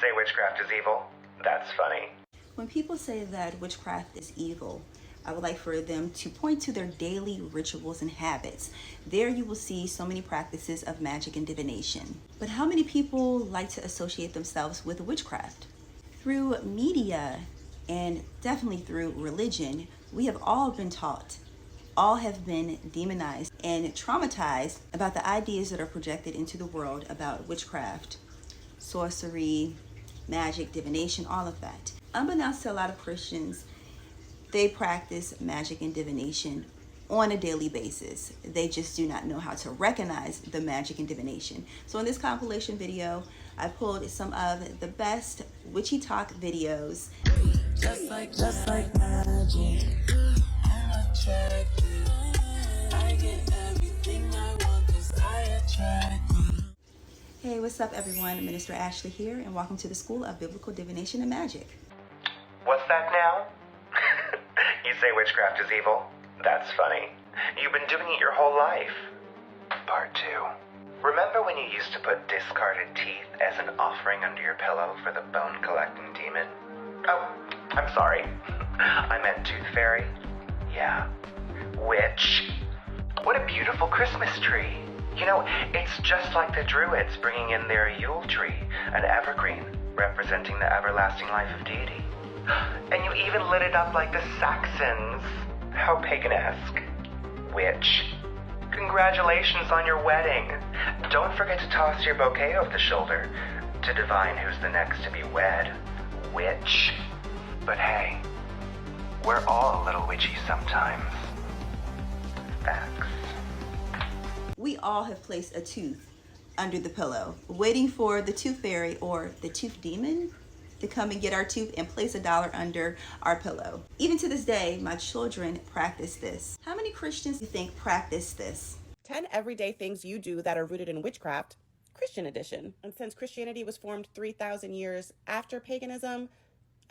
say witchcraft is evil? That's funny. When people say that witchcraft is evil, I would like for them to point to their daily rituals and habits. There you will see so many practices of magic and divination. But how many people like to associate themselves with witchcraft? Through media and definitely through religion, we have all been taught, all have been demonized and traumatized about the ideas that are projected into the world about witchcraft, sorcery, magic, divination, all of that. Unbeknownst to a lot of Christians, they practice magic and divination on a daily basis. They just do not know how to recognize the magic and divination. So in this compilation video, I pulled some of the best witchy talk videos. Just like magic, I'm attracted. I get everything I want 'cause I attract you. Hey, what's up everyone? Minister Ashley here, and welcome to the School of Biblical Divination and Magic. What's that now? You say witchcraft is evil? That's funny. You've been doing it your whole life. Part 2. Remember when you used to put discarded teeth as an offering under your pillow for the bone-collecting demon? Oh, I'm sorry. I meant tooth fairy. Yeah. Witch. What a beautiful Christmas tree. You know, it's just like the Druids bringing in their Yule tree, an evergreen, representing the everlasting life of deity. And you even lit it up like the Saxons. How pagan-esque. Witch. Congratulations on your wedding. Don't forget to toss your bouquet over the shoulder to divine who's the next to be wed. Witch. But hey, we're all a little witchy sometimes. Facts. We all have placed a tooth under the pillow, waiting for the tooth fairy or the tooth demon to come and get our tooth and place $1 under our pillow. Even to this day, my children practice this. How many Christians do you think practice this? 10 everyday things you do that are rooted in witchcraft, Christian edition. And since Christianity was formed 3,000 years after paganism,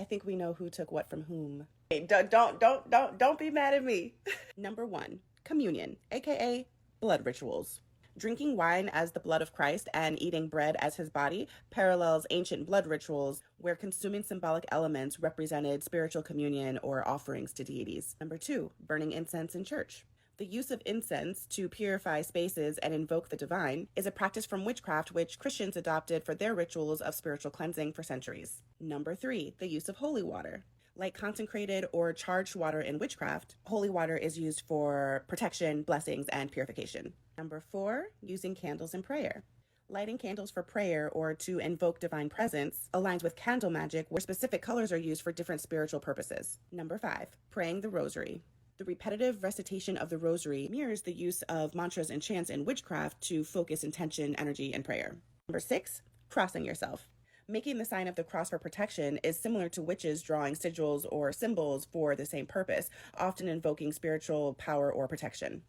I think we know who took what from whom. Hey, don't be mad at me. Number 1, communion, aka blood rituals. Drinking wine as the blood of Christ and eating bread as his body parallels ancient blood rituals where consuming symbolic elements represented spiritual communion or offerings to deities. Number 2, burning incense in church. The use of incense to purify spaces and invoke the divine is a practice from witchcraft which Christians adopted for their rituals of spiritual cleansing for centuries. Number 3, the use of holy water. Like consecrated or charged water in witchcraft, holy water is used for protection, blessings, and purification. Number 4, using candles in prayer. Lighting candles for prayer or to invoke divine presence aligns with candle magic where specific colors are used for different spiritual purposes. Number 5, praying the rosary. The repetitive recitation of the rosary mirrors the use of mantras and chants in witchcraft to focus intention, energy, and prayer. Number 6, crossing yourself. Making the sign of the cross for protection is similar to witches drawing sigils or symbols for the same purpose, often invoking spiritual power or protection.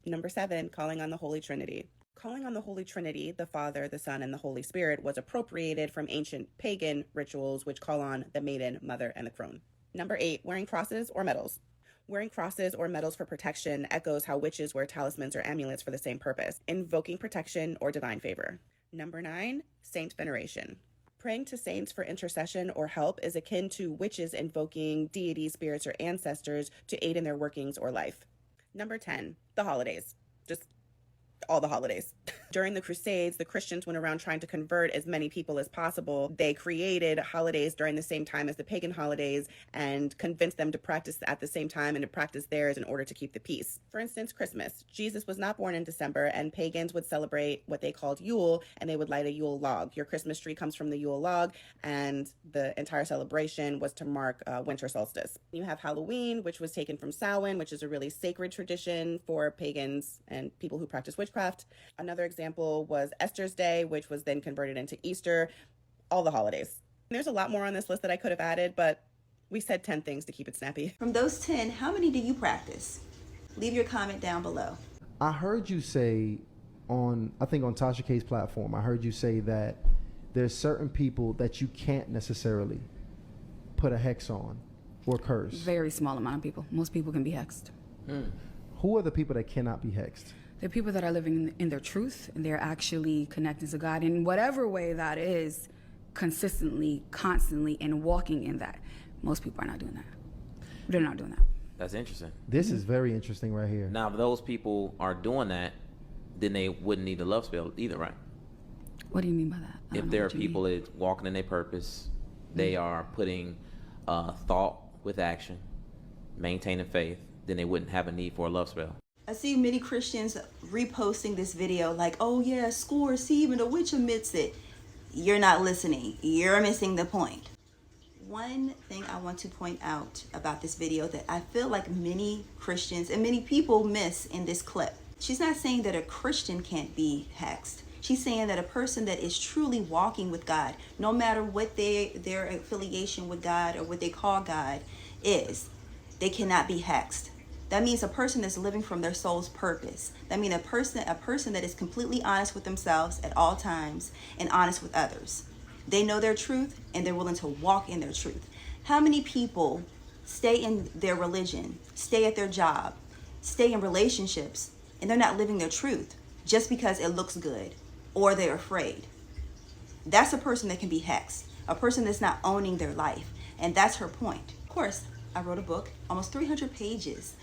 Number 7, calling on the Holy Trinity. Calling on the Holy Trinity, the Father, the Son, and the Holy Spirit, was appropriated from ancient pagan rituals which call on the Maiden, Mother, and the Crone. Number 8, wearing crosses or medals. Wearing crosses or medals for protection echoes how witches wear talismans or amulets for the same purpose, invoking protection or divine favor. Number 9, saint veneration. Praying to saints for intercession or help is akin to witches invoking deities, spirits, or ancestors to aid in their workings or life. Number 10, the holidays. Just all the holidays. During the Crusades, the Christians went around trying to convert as many people as possible. They created holidays during the same time as the pagan holidays and convinced them to practice at the same time and to practice theirs in order to keep the peace. For instance, Christmas. Jesus was not born in December, and pagans would celebrate what they called Yule, and they would light a Yule log. Your Christmas tree comes from the Yule log, and the entire celebration was to mark winter solstice. You have Halloween, which was taken from Samhain, which is a really sacred tradition for pagans and people who practice witchcraft. Another example was Esther's Day, which was then converted into Easter, all the holidays. There's a lot more on this list that I could have added, but we said 10 things to keep it snappy. From those 10, how many do you practice? Leave your comment down below. I heard you say on Tasha K's platform, I heard you say that there's certain people that you can't necessarily put a hex on or curse. Very small amount of people. Most people can be hexed. Who are the people that cannot be hexed? They're people that are living in their truth and they're actually connecting to God in whatever way that is. consistently, constantly, and walking in that. Most people are not doing that. They're not doing that. That's interesting. This is very interesting right here. Now, if those people are doing that, then they wouldn't need the love spell either, right? What do you mean by that? I don't If know there are what you mean. people that walking in their purpose, they are putting thought with action, maintaining faith, then they wouldn't have a need for a love spell. I see many Christians reposting this video like, oh yeah, score, see, even the witch admits it. You're not listening. You're missing the point. One thing I want to point out about this video that I feel like many Christians and many people miss in this clip. She's not saying that a Christian can't be hexed. She's saying that a person that is truly walking with God, no matter what their affiliation with God or what they call God is, they cannot be hexed. That means a person that's living from their soul's purpose. That means a person that is completely honest with themselves at all times and honest with others. They know their truth and they're willing to walk in their truth. How many people stay in their religion, stay at their job, stay in relationships, and they're not living their truth just because it looks good or they're afraid? That's a person that can be hexed, a person that's not owning their life. And that's her point. Of course, I wrote a book, almost 300 pages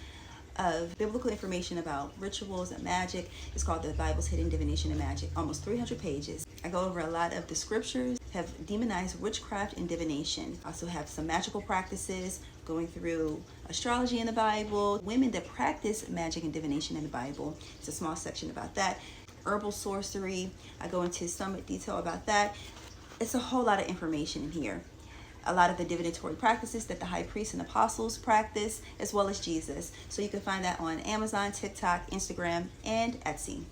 of biblical information about rituals and magic. It's called The Bible's Hidden Divination and Magic, almost 300 pages. I go over a lot of the scriptures, have demonized witchcraft and divination. I also have some magical practices, going through astrology in the Bible, women that practice magic and divination in the Bible. It's a small section about that. Herbal sorcery, I go into some detail about that. It's a whole lot of information in here. A lot of the divinatory practices that the high priests and apostles practice, as well as Jesus. So you can find that on Amazon, TikTok, Instagram, and Etsy.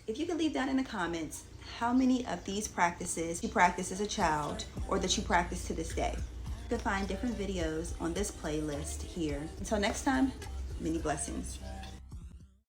If you could leave down in the comments how many of these practices you practiced as a child or that you practice to this day. You can find different videos on this playlist here. Until next time, many blessings.